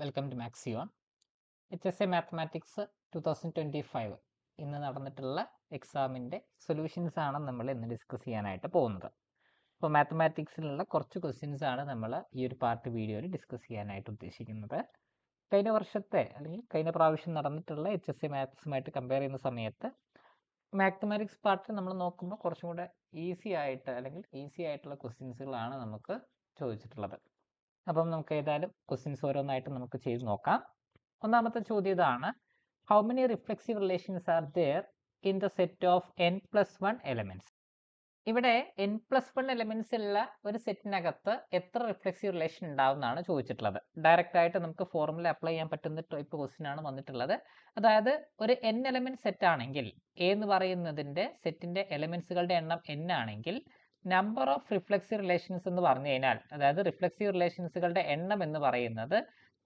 Welcome to Maxion. HSA mathematics 2025 ഇന്ന് നടന്നിട്ടുള്ള എക്സാമിൻ്റെ സൊല്യൂഷൻസ് ആണ് നമ്മൾ ഇന്ന് ഡിസ്കസ് ചെയ്യാനായിട്ട് പോകുന്നത്. അപ്പോൾ മാത്തമാറ്റിക്സിലുള്ള കുറച്ച് ക്വസ്റ്റ്യൻസ് ആണ് നമ്മൾ ഈ ഒരു പാർട്ട് വീഡിയോയിൽ ഡിസ്കസ് ചെയ്യാനായിട്ട് ഉദ്ദേശിക്കുന്നത്. കഴിഞ്ഞ വർഷത്തെ അല്ലെങ്കിൽ കഴിഞ്ഞ പ്രാവശ്യം നടന്നിട്ടുള്ള HSA മാത്സുമായിട്ട് കമ്പയർ ചെയ്യുന്ന സമയത്ത് മാത്തമാറ്റിക്സ് പാർട്ട് നമ്മൾ നോക്കുമ്പോൾ കുറച്ചും കൂടെ ഈസി ആയിട്ടുള്ള ക്വസ്റ്റ്യൻസുകളാണ് നമുക്ക് ചോദിച്ചിട്ടുള്ളത്. അപ്പം നമുക്ക് ഏതായാലും ക്വസ്റ്റ്യൻസ് ഓരോന്നായിട്ട് നമുക്ക് ചെയ്ത് നോക്കാം. ഒന്നാമത്തെ ചോദ്യം ഇതാണ്: how many reflexive relations are there in the set of n+1 elements? ഇവിടെ n+1 എലമെന്റ്സ് ഉള്ള ഒരു സെറ്റിനകത്ത് എത്ര റിഫ്ലെക്സീവ് റിലേഷൻ ഉണ്ടാവുന്നതാണ് ചോദിച്ചിട്ടുള്ളത്. ഡയറക്റ്റ് ആയിട്ട് നമുക്ക് ഫോർമുല അപ്ലൈ ചെയ്യാൻ പറ്റുന്ന ടൈപ്പ് ക്വസ്റ്റ്യൻ ആണ് വന്നിട്ടുള്ളത്. അതായത് ഒരു n എലമെന്റ് സെറ്റ് ആണെങ്കിൽ എ എന്ന് പറയുന്നതിന്റെ സെറ്റിന്റെ എലമെന്റ്സുകളുടെ എണ്ണം n ആണെങ്കിൽ നമ്പർ ഓഫ് റിഫ്ലെക്സീവ് റിലേഷൻസ് എന്ന് പറഞ്ഞു കഴിഞ്ഞാൽ, അതായത് റിഫ്ലെക്സീവ് റിലേഷൻസുകളുടെ എണ്ണം എന്ന് പറയുന്നത്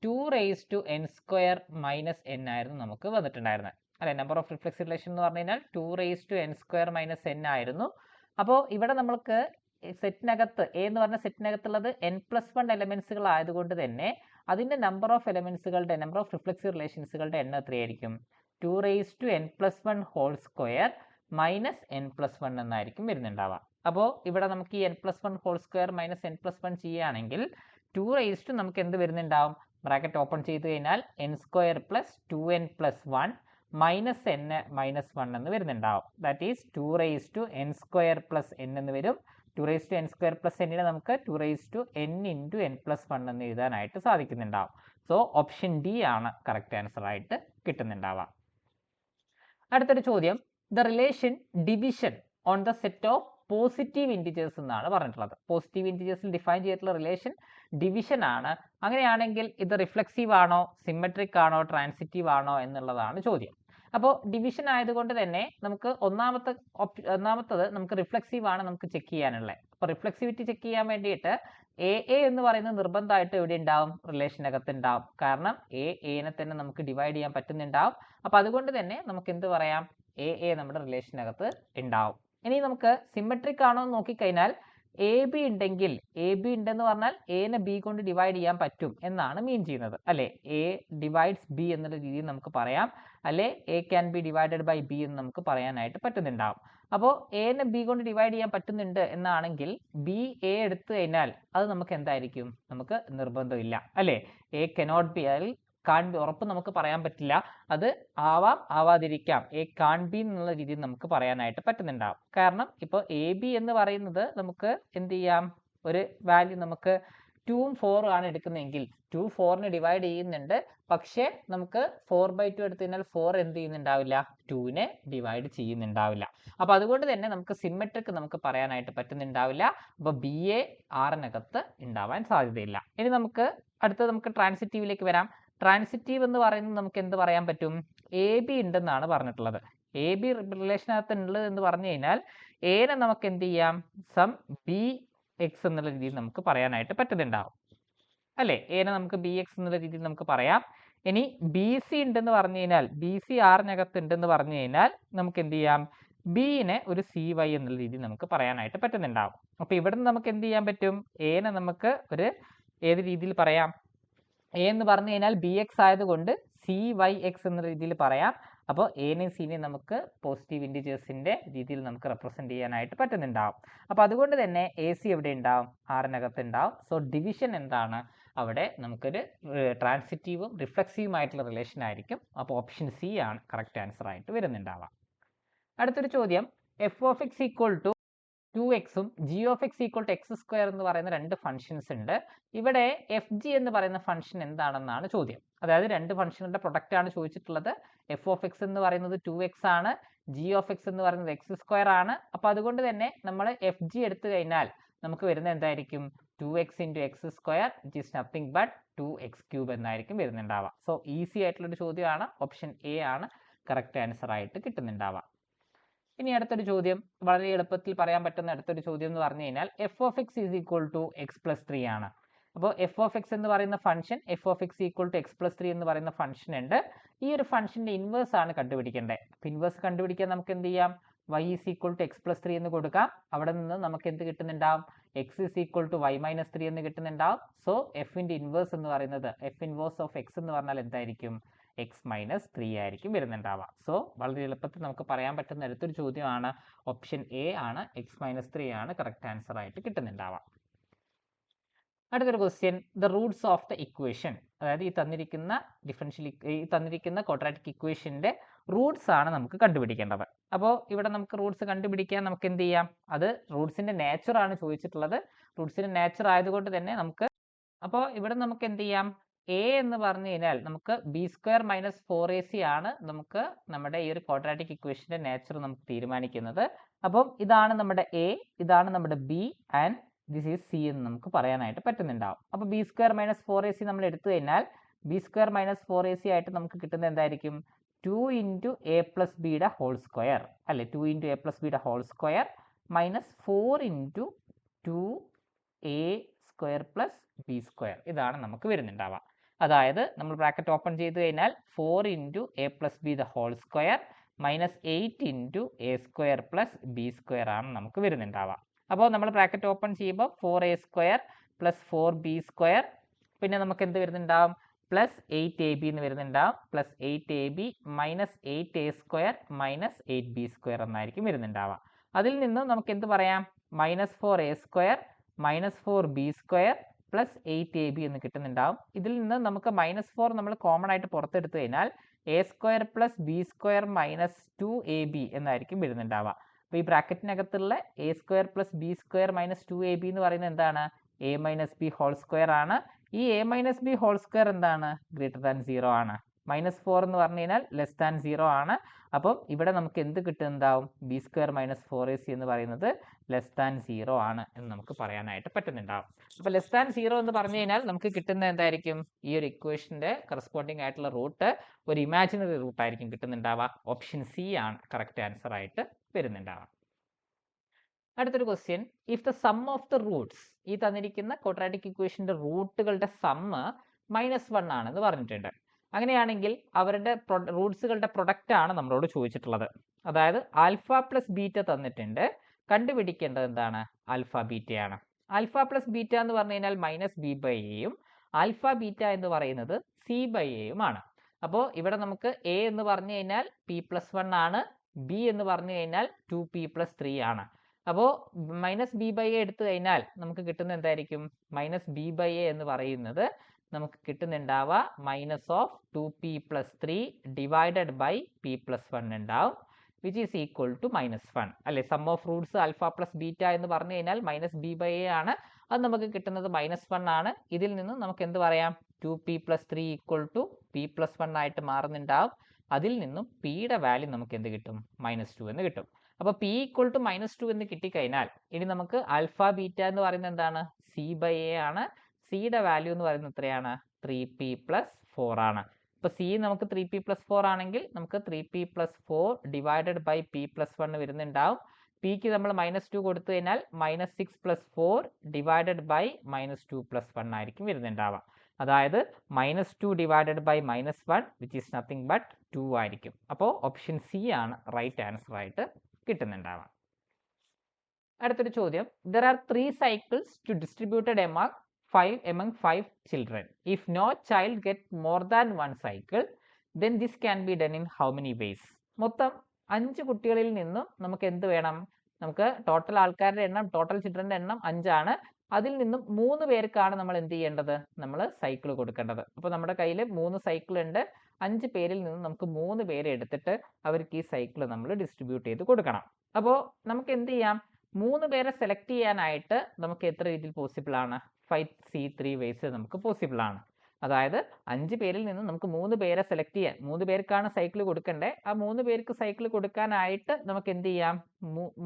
2n² - n ആയിരുന്നു നമുക്ക് വന്നിട്ടുണ്ടായിരുന്നത്. അല്ലെ, നമ്പർ ഓഫ് റിഫ്ലെക്സീവ് റിലേഷൻ എന്ന് പറഞ്ഞു കഴിഞ്ഞാൽ 2n² - n ആയിരുന്നു. അപ്പോൾ ഇവിടെ നമ്മൾക്ക് സെറ്റിനകത്ത് എ എന്ന് പറഞ്ഞ സെറ്റിനകത്തുള്ളത് n+1 എലമെന്റ്സുകൾ ആയതുകൊണ്ട് തന്നെ അതിന്റെ നമ്പർ ഓഫ് റിഫ്ലെക്സീവ് റിലേഷൻസുകളുടെ എണ്ണം എത്രയായിരിക്കും? 2n+1² - n+1 എന്നായിരിക്കും വരുന്നുണ്ടാവുക. അപ്പോൾ ഇവിടെ നമുക്ക് ഈ n+1² - n+1 ചെയ്യുകയാണെങ്കിൽ 2 നമുക്ക് എന്ത് വരുന്നുണ്ടാവും? ബ്രാക്കറ്റ് ഓപ്പൺ ചെയ്ത് കഴിഞ്ഞാൽ n² + 2n+1 - n - 1 എന്ന് വരുന്നുണ്ടാവും. ദാറ്റ് ഈസ് 2n² + n എന്ന് വരും. 2n² + n നമുക്ക് 2n × n+1 എന്ന് എഴുതാനായിട്ട് സാധിക്കുന്നുണ്ടാവും. സോ ഓപ്ഷൻ ഡി ആണ് കറക്റ്റ് ആൻസർ ആയിട്ട് കിട്ടുന്നുണ്ടാവുക. അടുത്തൊരു ചോദ്യം: the relation division on the set of positive integers എന്നാണ് പറഞ്ഞിട്ടുള്ളത്. പോസിറ്റീവ് ഇൻറ്റിജേഴ്സിൽ ഡിഫൈൻ ചെയ്തിട്ടുള്ള റിലേഷൻ ഡിവിഷൻ ആണ്. അങ്ങനെയാണെങ്കിൽ ഇത് റിഫ്ലെക്സീവ് ആണോ, സിമെട്രിക് ആണോ, ട്രാൻസിറ്റീവ് ആണോ എന്നുള്ളതാണ് ചോദ്യം. അപ്പോൾ ഡിവിഷൻ ആയതുകൊണ്ട് തന്നെ നമുക്ക് ഒന്നാമത്തത് നമുക്ക് റിഫ്ലെക്സീവ് ആണ് നമുക്ക് ചെക്ക് ചെയ്യാനുള്ളത്. അപ്പോൾ റിഫ്ലെക്സിവിറ്റി ചെക്ക് ചെയ്യാൻ വേണ്ടിയിട്ട് എ എന്ന് പറയുന്നത് നിർബന്ധമായിട്ട് എവിടെ ഉണ്ടാവും? റിലേഷനകത്ത് ഉണ്ടാവും. കാരണം എനെ തന്നെ നമുക്ക് ഡിവൈഡ് ചെയ്യാൻ പറ്റുന്നുണ്ടാവും. അപ്പോൾ അതുകൊണ്ട് തന്നെ നമുക്ക് എന്ത് പറയാം? എ നമ്മുടെ റിലേഷനകത്ത് ഉണ്ടാവും. ഇനി നമുക്ക് സിമെട്രിക് ആണോ എന്ന് നോക്കിക്കഴിഞ്ഞാൽ എ ബി ഉണ്ടെന്ന് പറഞ്ഞാൽ എനെ ബി കൊണ്ട് ഡിവൈഡ് ചെയ്യാൻ പറ്റും എന്നാണ് മീൻ ചെയ്യുന്നത്. അല്ലെ, എ ഡിവൈഡ്സ് ബി എന്നുള്ള രീതിയിൽ നമുക്ക് പറയാം. അല്ലെ, a can be divided by b എന്ന് നമുക്ക് പറയാനായിട്ട് പറ്റുന്നുണ്ടാവും. അപ്പോൾ എനെ ബി കൊണ്ട് ഡിവൈഡ് ചെയ്യാൻ പറ്റുന്നുണ്ട് എന്നാണെങ്കിൽ ബി എ എടുത്തു കഴിഞ്ഞാൽ അത് നമുക്ക് എന്തായിരിക്കും? നമുക്ക് നിർബന്ധമില്ല. അല്ലെ, a cannot be, can be, ഉറപ്പ് നമുക്ക് പറയാൻ പറ്റില്ല. അത് ആവാം, ആവാതിരിക്കാം. എ കാൺ ബി എന്നുള്ള രീതിയിൽ നമുക്ക് പറയാനായിട്ട് പറ്റുന്നുണ്ടാവും. കാരണം ഇപ്പോൾ എ ബി എന്ന് പറയുന്നത് നമുക്ക് എന്ത് ചെയ്യാം? ഒരു വാല്യൂ നമുക്ക് 2ഉം 4ഉം ആണ് എടുക്കുന്നതെങ്കിൽ 2 4നെ ഡിവൈഡ് ചെയ്യുന്നുണ്ട്. പക്ഷേ നമുക്ക് 4/2 എടുത്തു കഴിഞ്ഞാൽ 4 എന്ത് ചെയ്യുന്നുണ്ടാവില്ല? 2നെ ഡിവൈഡ് ചെയ്യുന്നുണ്ടാവില്ല. അപ്പോൾ അതുകൊണ്ട് തന്നെ നമുക്ക് സിമെട്രിക് നമുക്ക് പറയാനായിട്ട് പറ്റുന്നുണ്ടാവില്ല. അപ്പോൾ ബി എ ആറിനകത്ത് ഉണ്ടാവാൻ സാധ്യതയില്ല. ഇനി നമുക്ക് നമുക്ക് ട്രാൻസിറ്റീവിലേക്ക് വരാം. ട്രാൻസിറ്റീവ് എന്ന് പറയുന്നത് നമുക്ക് എന്ത് പറയാൻ പറ്റും? എ ബി ഉണ്ടെന്നാണ് പറഞ്ഞിട്ടുള്ളത്. എ ബി റിലേഷനകത്ത് ഉള്ളത് എന്ന് പറഞ്ഞു കഴിഞ്ഞാൽ എനെ നമുക്ക് എന്ത് ചെയ്യാം? സം ബി എക്സ് എന്നുള്ള രീതിയിൽ നമുക്ക് പറയാനായിട്ട് പറ്റുന്നുണ്ടാവും. അല്ലെ, എനെ നമുക്ക് ബി എക്സ് എന്നുള്ള രീതിയിൽ നമുക്ക് പറയാം. ഇനി ബി സി ഉണ്ടെന്ന് പറഞ്ഞു കഴിഞ്ഞാൽ, ബി സി ആറിനകത്ത് ഉണ്ടെന്ന് പറഞ്ഞു കഴിഞ്ഞാൽ നമുക്ക് എന്ത് ചെയ്യാം? ബിനെ ഒരു സി വൈ എന്നുള്ള രീതിയിൽ നമുക്ക് പറയാനായിട്ട് പറ്റുന്നുണ്ടാവും. അപ്പോൾ ഇവിടെ നിന്ന് നമുക്ക് എന്ത് ചെയ്യാൻ പറ്റും? എനെ നമുക്ക് ഒരു ഏത് രീതിയിൽ പറയാം? എ എന്ന് പറഞ്ഞു കഴിഞ്ഞാൽ ബി എക്സ് ആയതുകൊണ്ട് സി വൈ എക്സ് എന്ന രീതിയിൽ പറയാം. അപ്പോൾ എനെയും സിനെയും നമുക്ക് പോസിറ്റീവ് ഇൻറ്റിജേഴ്സിന്റെ രീതിയിൽ നമുക്ക് റെപ്രസെന്റ് ചെയ്യാനായിട്ട് പറ്റുന്നുണ്ടാവും. അപ്പോൾ അതുകൊണ്ട് തന്നെ എ സി എവിടെ ഉണ്ടാവും? ആറിനകത്ത് ഉണ്ടാവും. സോ ഡിവിഷൻ എന്താണ്? അവിടെ നമുക്കൊരു ട്രാൻസിറ്റീവും റിഫ്ലെക്സീവും ആയിട്ടുള്ള റിലേഷൻ ആയിരിക്കും. അപ്പോൾ ഓപ്ഷൻ സി ആണ് കറക്റ്റ് ആൻസർ ആയിട്ട് വരുന്നുണ്ടാവുക. അടുത്തൊരു ചോദ്യം: F of X equal to 2x-ഉം G of X equal to x² എന്ന് പറയുന്ന രണ്ട് ഫംഗ്ഷൻസ് ഉണ്ട്. ഇവിടെ എഫ് ജി എന്ന് പറയുന്ന ഫംഗ്ഷൻ എന്താണെന്നാണ് ചോദ്യം. അതായത് രണ്ട് ഫംഗ്ഷനുകളുടെ പ്രൊഡക്റ്റ് ആണ് ചോദിച്ചിട്ടുള്ളത്. എഫ് ഓഫ് എക്സ് എന്ന് പറയുന്നത് 2x ആണ്, ജി ഓഫ് എക്സ് എന്ന് പറയുന്നത് x² ആണ്. അപ്പോൾ അതുകൊണ്ട് തന്നെ നമ്മൾ എഫ് ജി എടുത്തു കഴിഞ്ഞാൽ നമുക്ക് വരുന്നത് എന്തായിരിക്കും? 2x × x², which is nothing but 2x³ എന്നായിരിക്കും വരുന്നുണ്ടാവുക. സോ ഈസി ആയിട്ടുള്ളൊരു ചോദ്യമാണ്. ഓപ്ഷൻ എ ആണ് കറക്റ്റ് ആൻസർ ആയിട്ട് കിട്ടുന്നുണ്ടാവുക. ഇനി അടുത്തൊരു ചോദ്യം, വളരെ എളുപ്പത്തിൽ പറയാൻ പറ്റുന്ന അടുത്തൊരു ചോദ്യം എന്ന് പറഞ്ഞു കഴിഞ്ഞാൽ f of x is equal to x+3 ആണ്. അപ്പോൾ എഫ് ഓഫ് എക്സ് എന്ന് പറയുന്ന function f of X equal to x+3 എന്ന് പറയുന്ന ഫംഗ്ഷൻ ഉണ്ട്. ഈ ഒരു ഫംഗ്ഷന്റെ ഇൻവേഴ്സ് ആണ് കണ്ടുപിടിക്കേണ്ടത്. അപ്പോൾ ഇൻവേഴ്സ് കണ്ടുപിടിക്കാൻ നമുക്ക് എന്ത് ചെയ്യാം? y is equal to x+3 എന്ന് കൊടുക്കാം. അവിടെ നിന്ന് നമുക്ക് എന്ത് കിട്ടുന്നുണ്ടാവും? X is equal to Y minus 3 എന്ന് കിട്ടുന്നുണ്ടാവും. സോ എഫിന്റെ ഇൻവേഴ്സ് എന്ന് പറയുന്നത് എഫ് ഇൻവേഴ്സ് ഓഫ് എക്സ് എന്ന് പറഞ്ഞാൽ എന്തായിരിക്കും? എക്സ് മൈനസ് 3 ആയിരിക്കും വരുന്നുണ്ടാവുക. സോ വളരെ എളുപ്പത്തിൽ നമുക്ക് പറയാൻ പറ്റുന്ന അടുത്തൊരു ചോദ്യമാണ് ഓപ്ഷൻ എ ആണ്, എക്സ് മൈനസ് 3 ആണ് കറക്റ്റ് ആൻസർ ആയിട്ട് കിട്ടുന്നുണ്ടാവുക. അടുത്തൊരു question, the Roots of the equation, അതായത് ഈ തന്നിരിക്കുന്ന ക്വാഡ്രാറ്റിക് ഇക്വേഷന്റെ റൂട്ട്സ് ആണ് നമുക്ക് കണ്ടുപിടിക്കേണ്ടത്. അപ്പോൾ ഇവിടെ നമുക്ക് റൂട്ട്സ് കണ്ടുപിടിക്കാൻ നമുക്ക് എന്ത് ചെയ്യാം? അത് റൂട്ട്സിന്റെ നേച്ചർ ആണ് ചോദിച്ചിട്ടുള്ളത്. റൂട്ട്സിന്റെ നേച്ചർ ആയതുകൊണ്ട് തന്നെ നമുക്ക് അപ്പോൾ ഇവിടെ നമുക്ക് എന്ത് ചെയ്യാം? എ എന്ന് പറഞ്ഞു കഴിഞ്ഞാൽ നമുക്ക് ബി സ്ക്വയർ മൈനസ് 4ac ആണ് നമുക്ക് നമ്മുടെ ഈ ഒരു ക്വാഡ്രാറ്റിക് ഇക്വേഷന്റെ നേച്ചർ നമുക്ക് തീരുമാനിക്കുന്നത്. അപ്പം ഇതാണ് നമ്മുടെ എ, ഇതാണ് നമ്മുടെ B and this is C എന്ന് നമുക്ക് പറയാനായിട്ട് പറ്റുന്നുണ്ടാവും. അപ്പോൾ ബി സ്ക്വയർ മൈനസ് 4ac നമ്മൾ എടുത്തു കഴിഞ്ഞാൽ ബി സ്ക്വയർ മൈനസ് 4ac ആയിട്ട് നമുക്ക് കിട്ടുന്നത് എന്തായിരിക്കും? 2 ഇൻറ്റു എ പ്ലസ് ബിയുടെ ഹോൾ സ്ക്വയർ അല്ലെ, 2 ഇൻറ്റു എ പ്ലസ് ബിയുടെ whole square minus 4 into 2a square plus B square, ഇതാണ് നമുക്ക് വരുന്നുണ്ടാവുക. അതായത് നമ്മൾ ബ്രാക്കറ്റ് ഓപ്പൺ ചെയ്ത് കഴിഞ്ഞാൽ 4 into a plus b the whole square minus 8 into a square plus B square ആണ് നമുക്ക് വരുന്നുണ്ടാവുക. അപ്പോൾ നമ്മൾ ബ്രാക്കറ്റ് ഓപ്പൺ ചെയ്യുമ്പോൾ 4a square plus 4b square, പിന്നെ നമുക്ക് എന്ത് വരുന്നുണ്ടാവും? പ്ലസ് 8ab എന്ന് വരുന്നുണ്ടാവും, plus 8ab minus 8a square minus 8b square എന്നായിരിക്കും വരുന്നുണ്ടാവുക. അതിൽ നിന്ന് നമുക്ക് എന്ത് പറയാം? Minus 4a square minus 4b square plus 8ab എന്ന് കിട്ടുന്നുണ്ടാവും. ഇതിൽ നിന്ന് നമുക്ക് മൈനസ് 4 നമ്മൾ കോമൺ ആയിട്ട് പുറത്തെടുത്തു കഴിഞ്ഞാൽ A square plus B square minus 2ab എന്നായിരിക്കും വരുന്നുണ്ടാവുക. അപ്പോൾ ഈ ബ്രാക്കറ്റിനകത്തുള്ള A square plus B square minus 2ab എന്ന് പറയുന്നത് എന്താണ്? A minus B whole square ആണ്. ഈ A minus B whole square എന്താണ്? ഗ്രേറ്റർ ദാൻ 0 ആണ്. മൈനസ് 4 എന്ന് പറഞ്ഞു കഴിഞ്ഞാൽ ലെസ് ദാൻ 0 ആണ്. അപ്പം ഇവിടെ നമുക്ക് എന്ത് കിട്ടുന്നുണ്ടാവും? ബി സ്ക്വയർ മൈനസ് 4ac എന്ന് പറയുന്നത് ലെസ് ദാൻ 0 ആണ് എന്ന് നമുക്ക് പറയാനായിട്ട് പറ്റുന്നുണ്ടാവും. അപ്പോൾ ലെസ് ദാൻ 0 എന്ന് പറഞ്ഞു കഴിഞ്ഞാൽ നമുക്ക് കിട്ടുന്ന എന്തായിരിക്കും? ഈ ഒരു ഇക്വേഷന്റെ കറസ്പോണ്ടിങ് ആയിട്ടുള്ള റൂട്ട് ഒരു ഇമാജിനറി റൂട്ട് ആയിരിക്കും കിട്ടുന്നുണ്ടാവുക. ഓപ്ഷൻ സി ആണ് കറക്റ്റ് ആൻസർ ആയിട്ട് വരുന്നുണ്ടാവുക. അടുത്തൊരു question, if the sum of the Roots, ഈ തന്നിരിക്കുന്ന ക്വാഡ്രാറ്റിക് ഇക്വേഷന്റെ റൂട്ടുകളുടെ സമ്മ് -1 ആണെന്ന് പറഞ്ഞിട്ടുണ്ട്. അങ്ങനെയാണെങ്കിൽ അവരുടെ റൂട്ട്സുകളുടെ പ്രൊഡക്റ്റ് ആണ് നമ്മളോട് ചോദിച്ചിട്ടുള്ളത്. അതായത് ആൽഫ പ്ലസ് ബീറ്റ തന്നിട്ടുണ്ട്, കണ്ടുപിടിക്കേണ്ടത് എന്താണ്? ആൽഫ ബീറ്റയാണ്. ആൽഫ പ്ലസ് ബീറ്റ എന്ന് പറഞ്ഞു കഴിഞ്ഞാൽ മൈനസ് ബി ബൈ എയും ആൽഫ ബീറ്റ എന്ന് പറയുന്നത് സി ബൈ എയും ആണ്. അപ്പോൾ ഇവിടെ നമുക്ക് എ എന്ന് പറഞ്ഞു കഴിഞ്ഞാൽ p+1 ആണ്, ബി എന്ന് പറഞ്ഞു കഴിഞ്ഞാൽ 2p+3 ആണ്. അപ്പോൾ മൈനസ് ബി ബൈ എ എടുത്തു കഴിഞ്ഞാൽ നമുക്ക് കിട്ടുന്ന എന്തായിരിക്കും? മൈനസ് ബി ബൈ എ എന്ന് പറയുന്നത് നമുക്ക് കിട്ടുന്നുണ്ടാവുക minus of 2p+3 divided by p+1 ഉണ്ടാവും, വിച്ച് ഈസ് ഈക്വൽ ടു -1 അല്ലെ. Sum of roots alpha plus beta എന്ന് പറഞ്ഞു കഴിഞ്ഞാൽ മൈനസ് ബി ബൈ എ ആണ്. അത് നമുക്ക് കിട്ടുന്നത് -1 ആണ്. ഇതിൽ നിന്ന് നമുക്ക് എന്ത് പറയാം? 2p+3 ഈക്വൽ ടു p+1 ആയിട്ട് മാറുന്നുണ്ടാവും. അതിൽ നിന്നും പിയുടെ വാല്യൂ നമുക്ക് എന്ത് കിട്ടും? -2 എന്ന് കിട്ടും. അപ്പോൾ p ഈക്വൽ ടു -2 എന്ന് കിട്ടിക്കഴിഞ്ഞാൽ ഇനി നമുക്ക് ആൽഫ ബീറ്റ എന്ന് പറയുന്നത് എന്താണ്? സി ബൈ എ ആണ്. സിയുടെ വാല്യൂ എന്ന് പറയുന്നത് എത്രയാണ്? 3p+4 ആണ്. ഇപ്പോൾ സി നമുക്ക് 3p+4 ആണെങ്കിൽ നമുക്ക് 3p+4 ഡിവൈഡഡ് ബൈ p+1 വരുന്നുണ്ടാവും. പിക്ക് നമ്മൾ -2 കൊടുത്തു കഴിഞ്ഞാൽ -6+4 ഡിവൈഡഡ് ബൈ -2+1 ആയിരിക്കും വരുന്നുണ്ടാവുക. അതായത് -2 divided by -1 which is nothing but 2 ആയിരിക്കും. അപ്പോൾ ഓപ്ഷൻ സി ആണ് റൈറ്റ് ആൻസർ ആയിട്ട് കിട്ടുന്നുണ്ടാവുക. അടുത്തൊരു ചോദ്യം, there are 3 cycles to distributed among 5 children. If no child get more than 1 cycle, then this can be done in how many ways? മൊത്തം 5 കുട്ടികളിൽ നിന്നും നമുക്ക് എന്ത് വേണം? നമുക്ക് ടോട്ടൽ ആൾക്കാരുടെ എണ്ണം, ടോട്ടൽ ചിൽഡ്രന്റെ എണ്ണം 5 ആണ്. അതിൽ നിന്നും 3 പേർക്കാണ് നമ്മൾ എന്ത് ചെയ്യേണ്ടത്? നമ്മൾ സൈക്കിൾ കൊടുക്കേണ്ടത്. അപ്പോൾ നമ്മുടെ കയ്യിൽ 3 സൈക്കിൾ ഉണ്ട്. 5 പേരിൽ നിന്നും നമുക്ക് 3 പേരെ എടുത്തിട്ട് അവർക്ക് ഈ സൈക്കിൾ നമ്മൾ ഡിസ്ട്രിബ്യൂട്ട് ചെയ്ത് കൊടുക്കണം. അപ്പോൾ നമുക്ക് എന്ത് ചെയ്യാം? 3 പേരെ സെലക്ട് ചെയ്യാനായിട്ട് നമുക്ക് എത്ര രീതിയിൽ പോസിബിൾ ആണ്? 5C3 വേസ് നമുക്ക് പോസിബിൾ ആണ്. അതായത് 5 പേരിൽ നിന്ന് നമുക്ക് 3 പേരെ സെലക്ട് ചെയ്യാൻ, 3 പേർക്കാണ് സൈക്കിൾ കൊടുക്കേണ്ടത്. ആ 3 പേർക്ക് സൈക്കിൾ കൊടുക്കാനായിട്ട് നമുക്ക് എന്ത് ചെയ്യാം?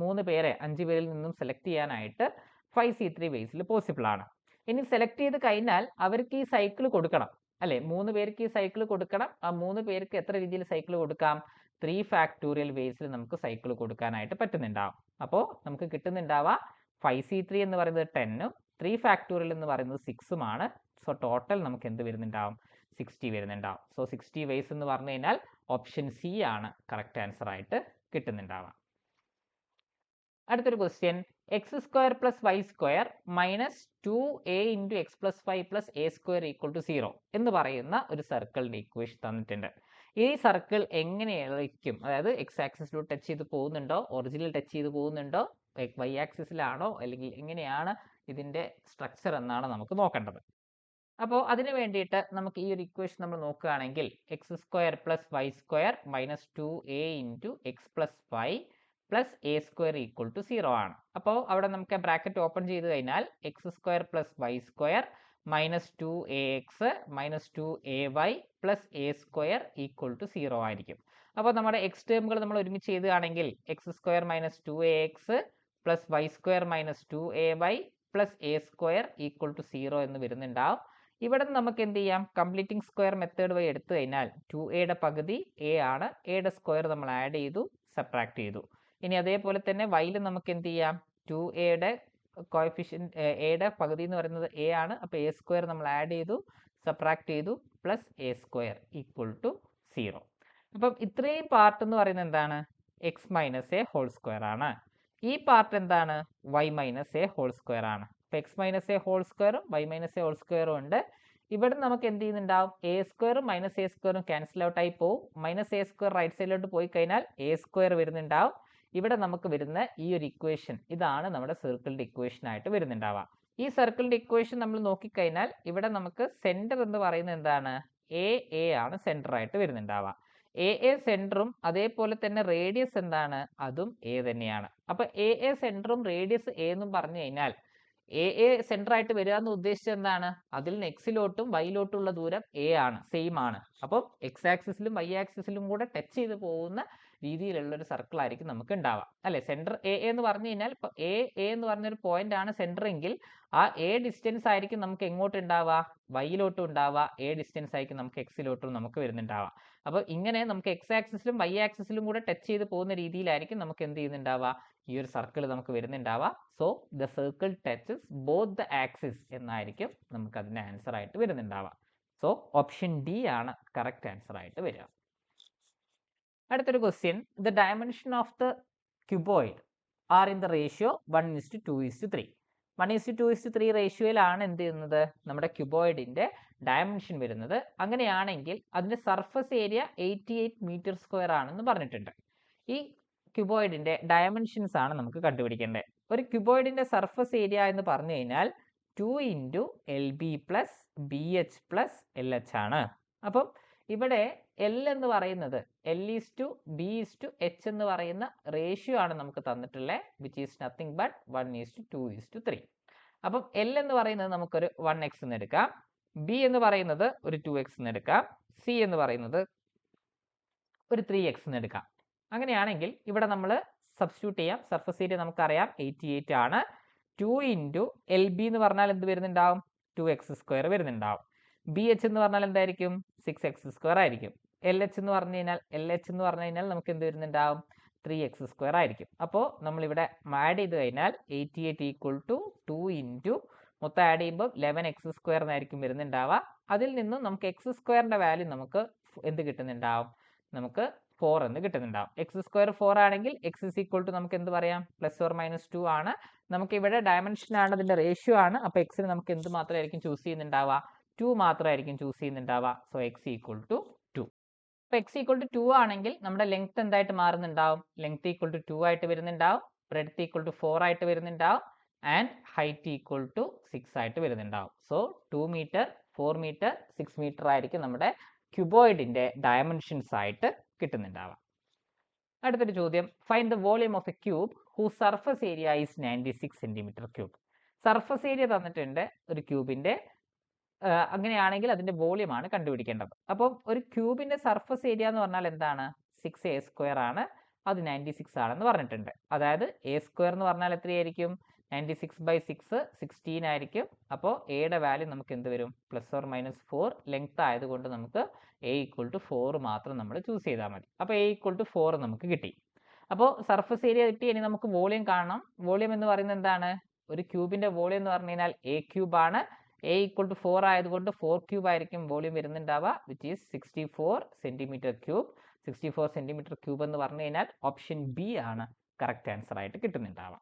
3 പേരെ 5 പേരിൽ നിന്നും സെലക്ട് ചെയ്യാനായിട്ട് 5C3 വേസിൽ പോസിബിൾ ആണ്. ഇനി സെലക്ട് ചെയ്ത് കഴിഞ്ഞാൽ അവർക്ക് ഈ സൈക്കിൾ കൊടുക്കണം അല്ലെ. 3 പേർക്ക് ഈ സൈക്കിൾ കൊടുക്കണം. ആ 3 പേർക്ക് എത്ര രീതിയിൽ സൈക്കിൾ കൊടുക്കാം? 3 ഫാക്ടോറിയൽ വേസിൽ നമുക്ക് സൈക്കിൾ കൊടുക്കാനായിട്ട് പറ്റുന്നുണ്ടാവും. അപ്പോൾ നമുക്ക് കിട്ടുന്നുണ്ടാവുക 5C3 എന്ന് പറയുന്നത് 10ഉം 3 ഫാക്ടോറിയൽ എന്ന് പറയുന്നത് 6ഉം ആണ്. സോ ടോട്ടൽ നമുക്ക് എന്ത് വരുന്നുണ്ടാവും? 60 വരുന്നുണ്ടാവും. സോ 60 വേസ് എന്ന് പറഞ്ഞു കഴിഞ്ഞാൽ ഓപ്ഷൻ സി ആണ് കറക്റ്റ് ആൻസർ ആയിട്ട് കിട്ടുന്നുണ്ടാവുക. അടുത്തൊരു question, x square plus y square minus 2a into x plus 5 plus a square equal to 0 എന്ന് പറയുന്ന ഒരു സർക്കിളിന്റെ ഇക്വേഷൻ തന്നിട്ടുണ്ട്. ഈ സർക്കിൾ എങ്ങനെയായിരിക്കും, അതായത് എക്സ് ആക്സിസിലൂടെ ടച്ച് ചെയ്ത് പോകുന്നുണ്ടോ, ഒറിജിനിൽ ടച്ച് ചെയ്ത് പോകുന്നുണ്ടോ, വൈ ആക്സിസിലാണോ, അല്ലെങ്കിൽ എങ്ങനെയാണ് ഇതിന്റെ സ്ട്രക്ചർ എന്നാണ് നമുക്ക് നോക്കേണ്ടത്. അപ്പോൾ അതിന് വേണ്ടിയിട്ട് നമുക്ക് ഈ ഒരു ഇക്വേഷൻ നമ്മൾ നോക്കുകയാണെങ്കിൽ x square plus y square minus 2a into x plus 5 plus a square equal to 0 ആണ്. അപ്പോൾ അവിടെ നമുക്ക് ബ്രാക്കറ്റ് ഓപ്പൺ ചെയ്ത് കഴിഞ്ഞാൽ x square plus y square minus 2ax minus 2ay plus a square equal to 0 ആയിരിക്കും. അപ്പോൾ നമ്മുടെ x ടേമുകൾ നമ്മൾ ഒരുമിച്ച് ചെയ്തുകയാണെങ്കിൽ x square minus 2ax plus y square minus 2ay plus a square equal to 0 എന്ന് വരുന്നുണ്ടാവും. ഇവിടെ നമുക്ക് എന്ത് ചെയ്യാം, കംപ്ലീറ്റിംഗ് സ്ക്വയർ മെത്തേഡ് വഴി എടുത്തു കഴിഞ്ഞാൽ 2a പകുതി a ആണ്, എയുടെ സ്ക്വയർ നമ്മൾ ആഡ് ചെയ്തു, സബ്ട്രാക്ട് ചെയ്തു. ഇനി അതേപോലെ തന്നെ വൈയിൽ നമുക്ക് എന്ത് ചെയ്യാം, 2a കോഎഫിഷ്യന്റ് എയുടെ പകുതി എന്ന് പറയുന്നത് a ആണ്, അപ്പോൾ എ സ്ക്വയർ നമ്മൾ ആഡ് ചെയ്തു, സബ്ട്രാക്ട് ചെയ്തു, plus a square equal to 0. അപ്പം ഇത്രയും പാർട്ട് എന്ന് പറയുന്നത് എന്താണ്, x minus a whole square ആണ്. ഈ പാർട്ട് എന്താണ്, y minus a whole square ആണ്. അപ്പോൾ എക്സ് മൈനസ് എ ഹോൾ സ്ക്വയറും വൈ മൈനസ് എ ഹോൾ സ്ക്വയറും ഉണ്ട്. ഇവിടെ നമുക്ക് എന്ത് ചെയ്യുന്നുണ്ടാവും, എ സ്ക്വയറും മൈനസ് എ സ്ക്വയറും ക്യാൻസൽ ഔട്ട് ആയി പോകും. മൈനസ് എ സ്ക്വയർ റൈറ്റ് സൈഡിലോട്ട് പോയി കഴിഞ്ഞാൽ എ സ്ക്വയർ വരുന്നുണ്ടാവും. ഇവിടെ നമുക്ക് വരുന്ന ഈ ഒരു ഇക്വേഷൻ ഇതാണ് നമ്മുടെ സർക്കിളിന്റെ ഇക്വേഷൻ ആയിട്ട് വരുന്നുണ്ടാവുക. ഈ സർക്കിളിന്റെ ഇക്വേഷൻ നമ്മൾ നോക്കിക്കഴിഞ്ഞാൽ ഇവിടെ നമുക്ക് സെന്റർ എന്ന് പറയുന്നത് എന്താണ്, എ ആണ് സെന്റർ ആയിട്ട് വരുന്നുണ്ടാവുക. എ സെന്ററും അതേപോലെ തന്നെ റേഡിയസ് എന്താണ്, അതും എ തന്നെയാണ്. അപ്പൊ എ സെന്ററും റേഡിയസ് എ എന്നും പറഞ്ഞു കഴിഞ്ഞാൽ എ സെന്റർ ആയിട്ട് വരിക എന്ന് ഉദ്ദേശിച്ചത് എന്താണ്, അതിൽ നിന്ന് എക്സിലോട്ടും വൈയിലോട്ടുള്ള ദൂരം എ ആണ്, സെയിം ആണ്. അപ്പം എക്സ് ആക്സിസിലും വൈ ആക്സിസിലും കൂടെ ടച്ച് ചെയ്ത് പോകുന്ന രീതിയിലുള്ള ഒരു സർക്കിൾ ആയിരിക്കും നമുക്ക് ഉണ്ടാവുക, അല്ലെ. സെന്റർ എ എന്ന് പറഞ്ഞു കഴിഞ്ഞാൽ ഇപ്പൊ എ എന്ന് പറഞ്ഞൊരു പോയിന്റ് ആണ് സെന്റർ എങ്കിൽ ആ എ ഡിസ്റ്റൻസ് ആയിരിക്കും നമുക്ക് എങ്ങോട്ട് ഉണ്ടാവുക, വൈയിലോട്ടും ഉണ്ടാവുക, എ ഡിസ്റ്റൻസ് ആയിരിക്കും നമുക്ക് എക്സിലോട്ടും നമുക്ക് വരുന്നുണ്ടാവുക. അപ്പോൾ ഇങ്ങനെ നമുക്ക് എക്സ് ആക്സിസിലും വൈ ആക്സിസിലും കൂടെ ടച്ച് ചെയ്ത് പോകുന്ന രീതിയിലായിരിക്കും നമുക്ക് എന്ത് ചെയ്യുന്നുണ്ടാവുക, ഈ ഒരു സർക്കിൾ നമുക്ക് വരുന്നുണ്ടാവുക. So the circle touches both the axis എന്നായിരിക്കും നമുക്ക് അതിന്റെ ആൻസർ ആയിട്ട് വരുന്നുണ്ടാവുക. സോ ഓപ്ഷൻ ഡി ആണ് കറക്റ്റ് ആൻസർ ആയിട്ട് വരിക. അടുത്തൊരു question, the dimension of the cuboid are in the ratio 1:2:3. 1:2:3 റേഷ്യോയിലാണ് എന്ത് ചെയ്യുന്നത്, നമ്മുടെ ക്യൂബോയിഡിന്റെ ഡയമെൻഷൻ വരുന്നത്. അങ്ങനെയാണെങ്കിൽ അതിന്റെ സർഫസ് ഏരിയ 88 മീറ്റർ സ്ക്വയർ ആണെന്ന് പറഞ്ഞിട്ടുണ്ട്. ഈ ക്യൂബോയിഡിന്റെ ഡയമെൻഷൻസ് ആണ് നമുക്ക് കണ്ടുപിടിക്കേണ്ടത്. ഒരു ക്യൂബോയിഡിന്റെ സർഫസ് ഏരിയ എന്ന് പറഞ്ഞു കഴിഞ്ഞാൽ 2 into LB plus BH plus LH ആണ്. അപ്പം ഇവിടെ എൽ എന്ന് പറയുന്നത് L:B:H എന്ന് പറയുന്ന റേഷ്യോ ആണ് നമുക്ക് തന്നിട്ടുള്ളത്, വിച്ച് ഈസ് നത്തിങ് ബട്ട് 1:2:3. അപ്പം എൽ എന്ന് പറയുന്നത് നമുക്കൊരു 1x എന്ന് എടുക്കാം, ബി എന്ന് പറയുന്നത് ഒരു 2x എന്ന് എടുക്കാം, സി എന്ന് പറയുന്നത് ഒരു 3x എന്ന് എടുക്കാം. അങ്ങനെയാണെങ്കിൽ ഇവിടെ നമ്മൾ സബ്സ്റ്റിറ്റ്യൂട്ട് ചെയ്യാം. സർഫസ് ഏരിയ നമുക്കറിയാം 88 ആണ്. 2 ഇൻറ്റു LB എന്ന് പറഞ്ഞാൽ എന്ത് വരുന്നുണ്ടാവും, 2x² വരുന്നുണ്ടാവും. BH എന്ന് പറഞ്ഞാൽ എന്തായിരിക്കും, 6x² ആയിരിക്കും. LH എന്ന് പറഞ്ഞു കഴിഞ്ഞാൽ നമുക്ക് എന്ത് വരുന്നുണ്ടാവും, 3x² ആയിരിക്കും. അപ്പോൾ നമ്മളിവിടെ ആഡ് ചെയ്ത് കഴിഞ്ഞാൽ 88 ഈക്വൽ ടു 2 ഇൻറ്റു മൊത്തം ആഡ് ചെയ്യുമ്പോൾ 11x² എന്നായിരിക്കും വരുന്നുണ്ടാവുക. അതിൽ നിന്നും നമുക്ക് x² വാല്യൂ നമുക്ക് എന്ത് കിട്ടുന്നുണ്ടാവും, നമുക്ക് 4 എന്ന് കിട്ടുന്നുണ്ടാവും. x² 4 ആണെങ്കിൽ x is equal to നമുക്ക് എന്ത് പറയാം, +or-2 ആണ്. നമുക്ക് ഇവിടെ ഡയമെൻഷൻ ആണ്, അതിന്റെ റേഷ്യോ ആണ്. അപ്പൊ എക്സിന് നമുക്ക് എന്ത് മാത്രമായിരിക്കും ചൂസ് ചെയ്യുന്നുണ്ടാവുക, 2 മാത്രമായിരിക്കും ചൂസ് ചെയ്യുന്നുണ്ടാവുക. So x equal to 2. അപ്പൊ x ഈക്വൽ ടു 2 ആണെങ്കിൽ നമ്മുടെ ലെങ്ത് എന്തായിട്ട് മാറുന്നുണ്ടാവും, ലെങ്ത് ഈക്വൽ ടു 2 ആയിട്ട് വരുന്നുണ്ടാവും, ബ്രെഡ്ത്ത് ഈക്വൽ ടു 4 ആയിട്ട് വരുന്നുണ്ടാവും, ആൻഡ് ഹൈറ്റ് ഈക്വൽ ടു 6 ആയിട്ട് വരുന്നുണ്ടാവും. സോ 2 മീറ്റർ 4 മീറ്റർ 6 മീറ്റർ ആയിരിക്കും നമ്മുടെ ക്യൂബോയിഡിന്റെ ഡയമെൻഷൻസ് ആയിട്ട് കിട്ടുന്നുണ്ടാവുക. അടുത്തൊരു ചോദ്യം, find the volume of a cube whose surface area is 96 centimetre cube. Surface area തന്നിട്ടുണ്ട് ഒരു ക്യൂബിന്റെ, അങ്ങനെയാണെങ്കിൽ അതിന്റെ വോളിയം ആണ് കണ്ടുപിടിക്കേണ്ടത്. അപ്പം ഒരു ക്യൂബിന്റെ സർഫസ് ഏരിയ എന്ന് പറഞ്ഞാൽ എന്താണ്, 6a² ആണ്, അത് 96 ആണെന്ന് പറഞ്ഞിട്ടുണ്ട്. അതായത് a² എന്ന് പറഞ്ഞാൽ എത്രയായിരിക്കും, 96/6 16 ആയിരിക്കും. അപ്പോൾ എയുടെ വാല്യൂ നമുക്ക് എന്ത് വരും, +or-4. ലെങ്ത് ആയതുകൊണ്ട് നമുക്ക് a ഈക്വൽ ടു 4 മാത്രം നമ്മൾ ചൂസ് ചെയ്താൽ മതി. അപ്പോൾ a ഈക്വൽ ടു 4 നമുക്ക് കിട്ടി. അപ്പോൾ സർഫസ് ഏരിയ കിട്ടി. ഇനി നമുക്ക് വോളിയം കാണണം. വോളിയം എന്ന് പറയുന്നത് എന്താണ്, ഒരു ക്യൂബിന്റെ വോളിയം എന്ന് പറഞ്ഞു കഴിഞ്ഞാൽ a³ ആണ്. a ഈക്വൽ ടു 4 ആയതുകൊണ്ട് 4³ ആയിരിക്കും വോളിയം വരുന്നുണ്ടാവുക, which is 64 centimetre cube. 64 centimetre cube എന്ന് പറഞ്ഞു കഴിഞ്ഞാൽ ഓപ്ഷൻ ബി ആണ് കറക്റ്റ് ആൻസർ ആയിട്ട് കിട്ടുന്നുണ്ടാവുക.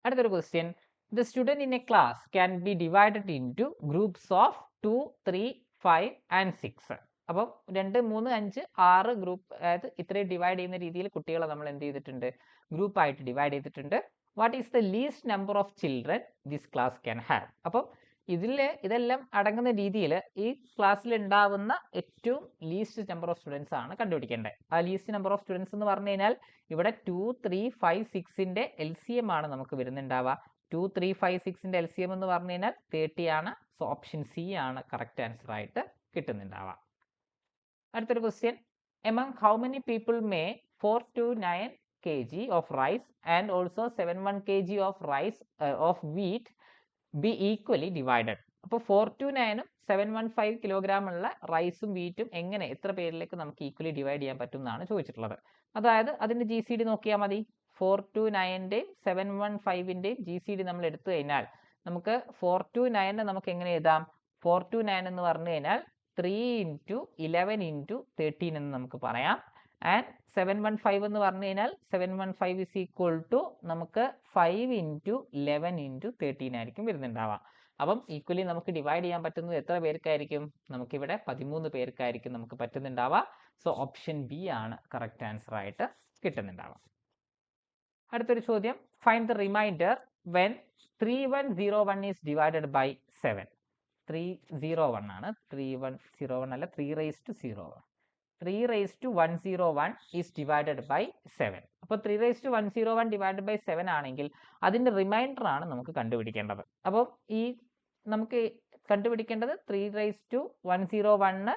അടുത്തൊരു question, the student in a class can be divided in two groups of 2, 3, 5 and 6. അപ്പം 2, 3, 5, 6 ഗ്രൂപ്പ്, അതായത് ഇത്രയും ഡിവൈഡ് ചെയ്യുന്ന രീതിയിൽ കുട്ടികളെ നമ്മൾ എന്ത് ചെയ്തിട്ടുണ്ട്, ഗ്രൂപ്പായിട്ട് ഡിവൈഡ് ചെയ്തിട്ടുണ്ട്. What is the least number of children this class can have? അപ്പം ഇതെല്ലാം അടങ്ങുന്ന രീതിയിൽ ഈ ക്ലാസ്സിൽ ഉണ്ടാവുന്ന ഏറ്റവും ലീസ്റ്റ് നമ്പർ ഓഫ് സ്റ്റുഡൻസ് ആണ് കണ്ടുപിടിക്കേണ്ടത്. ആ ലീസ്റ്റ് നമ്പർ ഓഫ് സ്റ്റുഡൻസ് എന്ന് പറഞ്ഞു കഴിഞ്ഞാൽ ഇവിടെ 2, 3, 5, 6ന്റെ LCM ആണ് നമുക്ക് വരുന്നുണ്ടാവുക. 2, 3, 5, 6ന്റെ LCM എന്ന് പറഞ്ഞു കഴിഞ്ഞാൽ 30 ആണ്. സോ ഓപ്ഷൻ സി ആണ് കറക്റ്റ് ആൻസർ ആയിട്ട് കിട്ടുന്നുണ്ടാവുക. അടുത്തൊരു question, among how many people may 429 kg of rice and also 71 kg of rice of wheat be equally divided? അപ്പോൾ 429ഉം 715 കിലോഗ്രാം ഉള്ള റൈസും വീറ്റും എങ്ങനെ എത്ര പേരിലേക്ക് നമുക്ക് ഈക്വലി ഡിവൈഡ് ചെയ്യാൻ പറ്റും എന്നാണ് ചോദിച്ചിട്ടുള്ളത്. അതായത് അതിന്റെ GCD നോക്കിയാൽ മതി. 429ന്റെയും 715ന്റെയും GCD നമ്മൾ എടുത്തു കഴിഞ്ഞാൽ നമുക്ക് 429നെ നമുക്ക് എങ്ങനെ എഴുതാം? 429 എന്ന് പറഞ്ഞു കഴിഞ്ഞാൽ 3 × 11 × 13 എന്ന് നമുക്ക് പറയാം. ആൻഡ് 715 എന്ന് പറഞ്ഞു കഴിഞ്ഞാൽ 715 is equal to നമുക്ക് 5 × 11 × 13 ആയിരിക്കും വരുന്നുണ്ടാവുക. അപ്പം ഈക്വലി നമുക്ക് ഡിവൈഡ് ചെയ്യാൻ പറ്റുന്നത് എത്ര പേർക്കായിരിക്കും? നമുക്കിവിടെ 13 പേർക്കായിരിക്കും നമുക്ക് പറ്റുന്നുണ്ടാവുക. സോ ഓപ്ഷൻ ബി ആണ് കറക്റ്റ് ആൻസർ ആയിട്ട് കിട്ടുന്നുണ്ടാവുക. അടുത്തൊരു ചോദ്യം, find the remainder when 3101 is divided by 7. 301 ആണ്, 3101 അല്ല, 3^01. 3^101 ഈസ് ഡിവൈഡഡ് ബൈ 7. അപ്പോൾ 3^101 ഡിവൈഡഡ് ബൈ 7 ആണെങ്കിൽ അതിന്റെ റിമൈൻഡർ ആണ് നമുക്ക് കണ്ടുപിടിക്കേണ്ടത്. അപ്പോൾ ഈ നമുക്ക് കണ്ടുപിടിക്കേണ്ടത് 3^101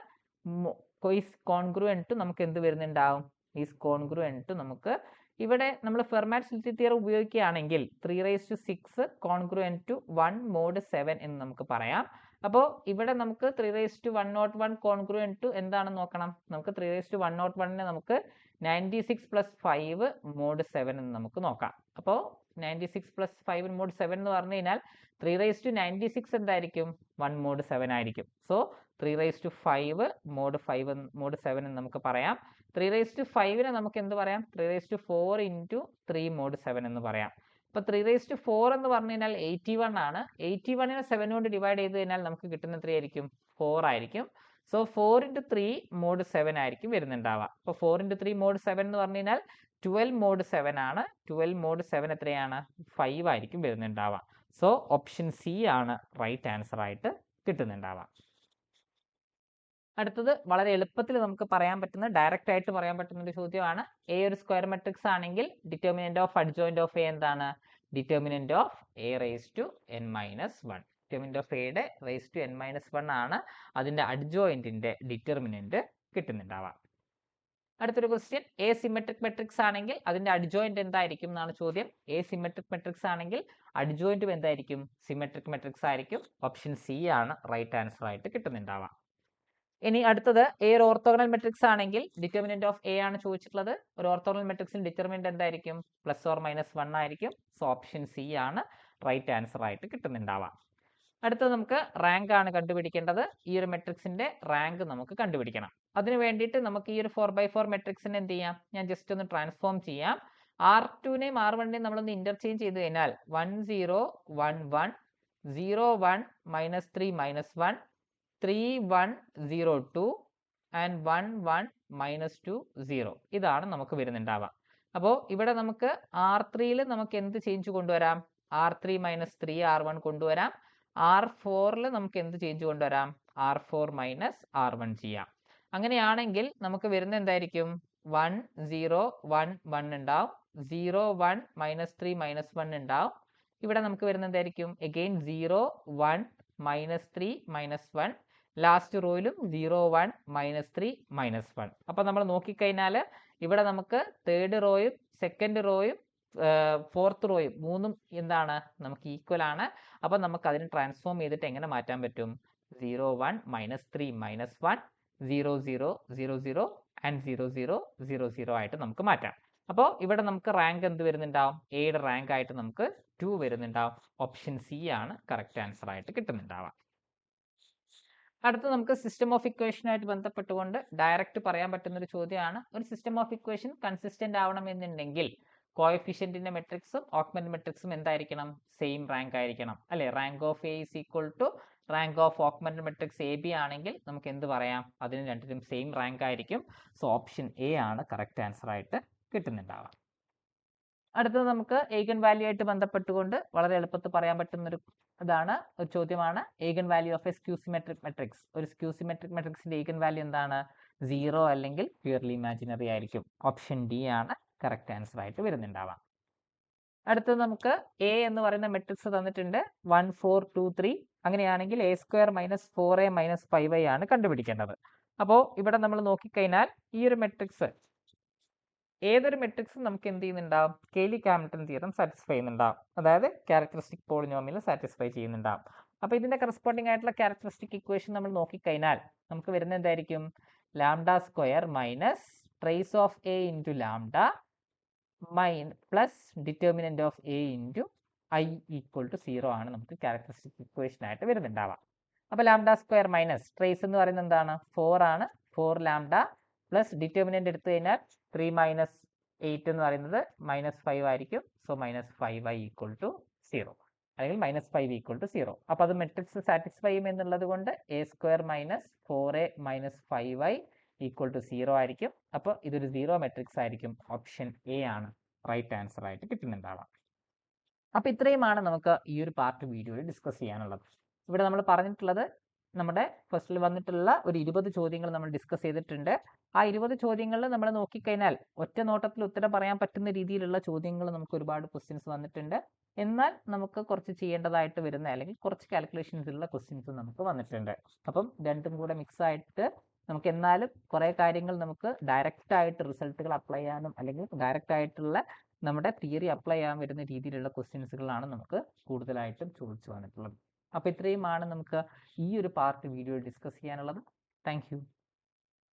ഈസ് കോൺഗ്രുവന്റ് ടു നമുക്ക് എന്ത് വരുന്നുണ്ടാവും? ഈസ് കോൺഗ്രുവന്റ് ടു നമുക്ക് ഇവിടെ നമ്മൾ ഫെർമാറ്റ് തിയറം ഉപയോഗിക്കുകയാണെങ്കിൽ 3^6 കോൺഗ്രുവന്റ് ടു 1 mod 7 എന്ന് നമുക്ക് പറയാം. അപ്പോൾ ഇവിടെ നമുക്ക് 3^101 കോൺഗ്രുവന്റ് ടു എന്താണെന്ന് നോക്കണം. നമുക്ക് 3^101നെ നമുക്ക് 96 + 5 mod 7 എന്ന് നമുക്ക് നോക്കാം. അപ്പോൾ 96 + 5 mod 7 എന്ന് പറഞ്ഞു കഴിഞ്ഞാൽ 3^96 എന്തായിരിക്കും? 1 mod 7 ആയിരിക്കും. സോ 3^5 mod 7 എന്ന് നമുക്ക് പറയാം. 3^5നെ നമുക്ക് എന്ത് പറയാം? 3^4 × 3 mod 7 എന്ന് പറയാം. അപ്പോൾ 3^4 എന്ന് പറഞ്ഞു കഴിഞ്ഞാൽ 81 ആണ്. 81നെ 7 കൊണ്ട് ഡിവൈഡ് ചെയ്ത് കഴിഞ്ഞാൽ നമുക്ക് കിട്ടുന്ന എത്രയായിരിക്കും? 4 ആയിരിക്കും. സോ 4 × 3 mod 7 ആയിരിക്കും വരുന്നുണ്ടാവുക. അപ്പോൾ 4 × 3 mod 7 എന്ന് പറഞ്ഞു കഴിഞ്ഞാൽ 12 mod 7 ആണ്. 12 mod 7 എത്രയാണ്? 5 ആയിരിക്കും വരുന്നുണ്ടാവുക. സോ ഓപ്ഷൻ സി ആണ് റൈറ്റ് ആൻസർ ആയിട്ട് കിട്ടുന്നുണ്ടാവുക. അടുത്തത് വളരെ എളുപ്പത്തിൽ നമുക്ക് പറയാൻ പറ്റുന്ന, ഡയറക്റ്റ് ആയിട്ട് പറയാൻ പറ്റുന്ന ഒരു ചോദ്യമാണ്. എ ഒരു സ്ക്വയർ മെട്രിക്സ് ആണെങ്കിൽ determinant of adjoint of A എന്താണ്? Determinant of a⁻n−1. Determinant of എയുടെ n−1 ആണ് അതിന്റെ അഡ്ജോയിന്റിന്റെ ഡിറ്റർമിനന്റ് കിട്ടുന്നുണ്ടാവുക. അടുത്തൊരു ക്വസ്റ്റ്യൻ, എ സിമെട്രിക് മെട്രിക്സ് ആണെങ്കിൽ അതിന്റെ അഡ്ജോയിന്റ് എന്തായിരിക്കും എന്നാണ് ചോദ്യം. എ സിമെട്രിക് മെട്രിക്സ് ആണെങ്കിൽ അഡ്ജോയിന്റും എന്തായിരിക്കും? സിമെട്രിക് മെട്രിക്സ് ആയിരിക്കും. ഓപ്ഷൻ സി ആണ് റൈറ്റ് ആൻസർ ആയിട്ട് കിട്ടുന്നുണ്ടാവുക. ഇനി അടുത്തത് എ ഒരു ഓർത്തോഗണൽ മെട്രിക്സ് ആണെങ്കിൽ ഡിറ്റർമിനന്റ് ഓഫ് എ ആണ് ചോദിച്ചിട്ടുള്ളത്. ഒരു ഓർത്തോഗണൽ മെട്രിക്സിന് ഡിറ്റർമിനന്റ് എന്തായിരിക്കും? +or-1 ആയിരിക്കും. സോ ഓപ്ഷൻ സി ആണ് റൈറ്റ് ആൻസർ ആയിട്ട് കിട്ടുന്നുണ്ടാവുക. അടുത്തത് നമുക്ക് റാങ്ക് ആണ് കണ്ടുപിടിക്കേണ്ടത്. ഈ ഒരു മെട്രിക്സിന്റെ റാങ്ക് നമുക്ക് കണ്ടുപിടിക്കണം. അതിന് വേണ്ടിയിട്ട് നമുക്ക് ഈ ഒരു 4×4 മെട്രിക്സിനെ എന്ത് ചെയ്യാം? ഞാൻ ജസ്റ്റ് ഒന്ന് ട്രാൻസ്ഫോം ചെയ്യാം. R2നെയും R1നെയും നമ്മളൊന്ന് ഇന്റർചേഞ്ച് ചെയ്ത് കഴിഞ്ഞാൽ 1 0 1 1 0 1 -3 -1 3 1 0 2 ആൻഡ് 1 1 -2 0. ഇതാണ് നമുക്ക് വരുന്നുണ്ടാവുക. അപ്പോൾ ഇവിടെ നമുക്ക് R3യിൽ നമുക്ക് എന്ത് ചേഞ്ച് കൊണ്ടുവരാം? R3 - 3 R1 കൊണ്ടുവരാം. R4ൽ നമുക്ക് എന്ത് ചേഞ്ച് കൊണ്ടുവരാം? R4 - R1 ചെയ്യാം. അങ്ങനെയാണെങ്കിൽ നമുക്ക് വരുന്ന എന്തായിരിക്കും? 1 0 1 1 ഉണ്ടാവും. 0 1 -3 -1 ഉണ്ടാവും. ഇവിടെ നമുക്ക് വരുന്ന എന്തായിരിക്കും? അഗെയിൻ 0 1 -3 -1. ലാസ്റ്റ് റോയിലും 0 1 -3 -1. അപ്പോൾ നമ്മൾ നോക്കിക്കഴിഞ്ഞാൽ ഇവിടെ നമുക്ക് തേർഡ് റോയും സെക്കൻഡ് റോയും ഫോർത്ത് റോയും മൂന്നും എന്താണ്? നമുക്ക് ഈക്വൽ ആണ്. അപ്പോൾ നമുക്ക് അതിനെ ട്രാൻസ്ഫോം ചെയ്തിട്ട് എങ്ങനെ മാറ്റാൻ പറ്റും? 0 1 -3 -1 0 0 0 0 ആൻഡ് 0 0 0 0 ആയിട്ട് നമുക്ക് മാറ്റാം. അപ്പോൾ ഇവിടെ നമുക്ക് റാങ്ക് എന്ത് വരുന്നുണ്ടാവും? എയുടെ റാങ്ക് ആയിട്ട് നമുക്ക് 2 വരുന്നുണ്ടാവും. ഓപ്ഷൻ സി ആണ് കറക്റ്റ് ആൻസർ ആയിട്ട് കിട്ടുന്നുണ്ടാവുക. അടുത്ത നമുക്ക് സിസ്റ്റം ഓഫ് ഇക്വേഷനുമായിട്ട് ബന്ധപ്പെട്ടുകൊണ്ട് ഡയറക്റ്റ് പറയാൻ പറ്റുന്ന ഒരു ചോദ്യമാണ്. ഒരു സിസ്റ്റം ഓഫ് ഇക്വേഷൻ കൺസിസ്റ്റന്റ് ആവണമെന്നുണ്ടെങ്കിൽ കോഎഫിഷ്യന്റിന്റെ മെട്രിക്സും ഓഗ്മെന്റ് മെട്രിക്സും എന്തായിരിക്കണം? സെയിം റാങ്ക് ആയിരിക്കണം അല്ലെ? Rank of A is equal to rank of augment matrix A B ആണെങ്കിൽ നമുക്ക് എന്ത് പറയാം? അതിന് രണ്ടിനും സെയിം റാങ്ക് ആയിരിക്കും. സോ ഓപ്ഷൻ എ ആണ് കറക്റ്റ് ആൻസർ ആയിട്ട് കിട്ടുന്നുണ്ടാവാം. അടുത്തത് നമുക്ക് ഏഗൻ വാല്യൂ ആയിട്ട് ബന്ധപ്പെട്ടുകൊണ്ട് വളരെ എളുപ്പത്തിൽ പറയാൻ പറ്റുന്ന ഒരു ചോദ്യമാണ് eigen value of a skew symmetric matrix. ഒരു സ്ക്യൂസിമെട്രിക് മെട്രിക്സിന്റെ ഏഗൻ വാല്യൂ എന്താണ്? 0 അല്ലെങ്കിൽ പ്യൂർലി ഇമാജിനറി ആയിരിക്കും. ഓപ്ഷൻ ഡി ആണ് കറക്റ്റ് ആൻസർ ആയിട്ട് വരുന്നുണ്ടാവാം. അടുത്തത് നമുക്ക് എ എന്ന് പറയുന്ന മെട്രിക്സ് തന്നിട്ടുണ്ട് 1 4 2 3. അങ്ങനെയാണെങ്കിൽ A square minus 4a minus 5y ആണ് കണ്ടുപിടിക്കേണ്ടത്. അപ്പോൾ ഇവിടെ നമ്മൾ നോക്കിക്കഴിഞ്ഞാൽ ഈ ഒരു മെട്രിക്സ് ഏതൊരു മെട്രിക്സും നമുക്ക് എന്ത് ചെയ്യുന്നുണ്ടാവും? കെയ്ലി ഹാമിൽട്ടൺ തിയറം സാറ്റിസ്ഫൈ ചെയ്യുന്നുണ്ടാവും. അതായത് ക്യാരക്ടറിസ്റ്റിക് പോളിനോമിയൽ സാറ്റിസ്ഫൈ ചെയ്യുന്നുണ്ടാവും. അപ്പോൾ ഇതിന്റെ കറസ്പോണ്ടിങ് ആയിട്ടുള്ള ക്യാരക്ടറിസ്റ്റിക് ഇക്വേഷൻ നമ്മൾ നോക്കിക്കഴിഞ്ഞാൽ നമുക്ക് വരുന്ന എന്തായിരിക്കും? Lambda square minus trace of a into lambda plus determinant of a into I equal to 0 ആണ് നമുക്ക് ക്യാരക്ടറിസ്റ്റിക് ഇക്വേഷൻ ആയിട്ട് വരുന്നുണ്ടാവാം. അപ്പോൾ ലാംഡ സ്ക്വയർ മൈനസ് ട്രേസ് എന്ന് പറയുന്നത് എന്താണ്? 4 ആണ്. 4 ലാംഡ പ്ലസ് ഡിറ്റർമിനന്റ് എടുത്തു കഴിഞ്ഞാൽ 3 മൈനസ് 8 എന്ന് പറയുന്നത് -5 ആയിരിക്കും. സോ -5y ഈക്വൽ ടു 0 അല്ലെങ്കിൽ -5 ഈക്വൽ ടു 0. അപ്പോൾ അത് മെട്രിക്സ് സാറ്റിസ്ഫൈ ചെയ്യും എന്നുള്ളത് കൊണ്ട് a square minus 4a minus 5y equal to 0 ആയിരിക്കും. അപ്പോൾ ഇതൊരു 0 മെട്രിക്സ് ആയിരിക്കും. ഓപ്ഷൻ എ ആണ് റൈറ്റ് ആൻസർ ആയിട്ട് കിട്ടുന്നുണ്ടാവാം. അപ്പോൾ ഇത്രയുമാണ് നമുക്ക് ഈ ഒരു പാർട്ട് വീഡിയോയിൽ ഡിസ്കസ് ചെയ്യാനുള്ളത്. ഇവിടെ നമ്മൾ പറഞ്ഞിട്ടുള്ളത് നമ്മുടെ ഫസ്റ്റിൽ വന്നിട്ടുള്ള ഒരു 20 ചോദ്യങ്ങൾ നമ്മൾ ഡിസ്കസ് ചെയ്തിട്ടുണ്ട്. ആ 20 ചോദ്യങ്ങളിൽ നമ്മൾ നോക്കിക്കഴിഞ്ഞാൽ ഒറ്റ നോട്ടത്തിൽ ഉത്തരം പറയാൻ പറ്റുന്ന രീതിയിലുള്ള ചോദ്യങ്ങൾ നമുക്ക് ഒരുപാട് ക്വസ്റ്റ്യൻസ് വന്നിട്ടുണ്ട്. എന്നാൽ നമുക്ക് കുറച്ച് ചെയ്യേണ്ടതായിട്ട് വരുന്ന അല്ലെങ്കിൽ കുറച്ച് കാൽക്കുലേഷൻസ് ഉള്ള ക്വസ്റ്റ്യൻസ് നമുക്ക് വന്നിട്ടുണ്ട്. അപ്പം രണ്ടും കൂടെ മിക്സ് ആയിട്ട് നമുക്ക് എന്നാലും കുറേ കാര്യങ്ങൾ നമുക്ക് ഡയറക്റ്റ് ആയിട്ട് റിസൾട്ടുകൾ അപ്ലൈ ചെയ്യാനും അല്ലെങ്കിൽ ഡയറക്റ്റ് ആയിട്ടുള്ള നമ്മുടെ തിയറി അപ്ലൈ ചെയ്യാൻ വരുന്ന രീതിയിലുള്ള ക്വസ്റ്റ്യൻസുകളാണ് നമുക്ക് കൂടുതലായിട്ടും ചോദിച്ചു വന്നിട്ടുള്ളത്. അപ്പോൾ ഇത്രയുമാണ് നമുക്ക് ഈ ഒരു പാർട്ട് വീഡിയോ ഡിസ്കസ് ചെയ്യാനുള്ളത്. Thank you.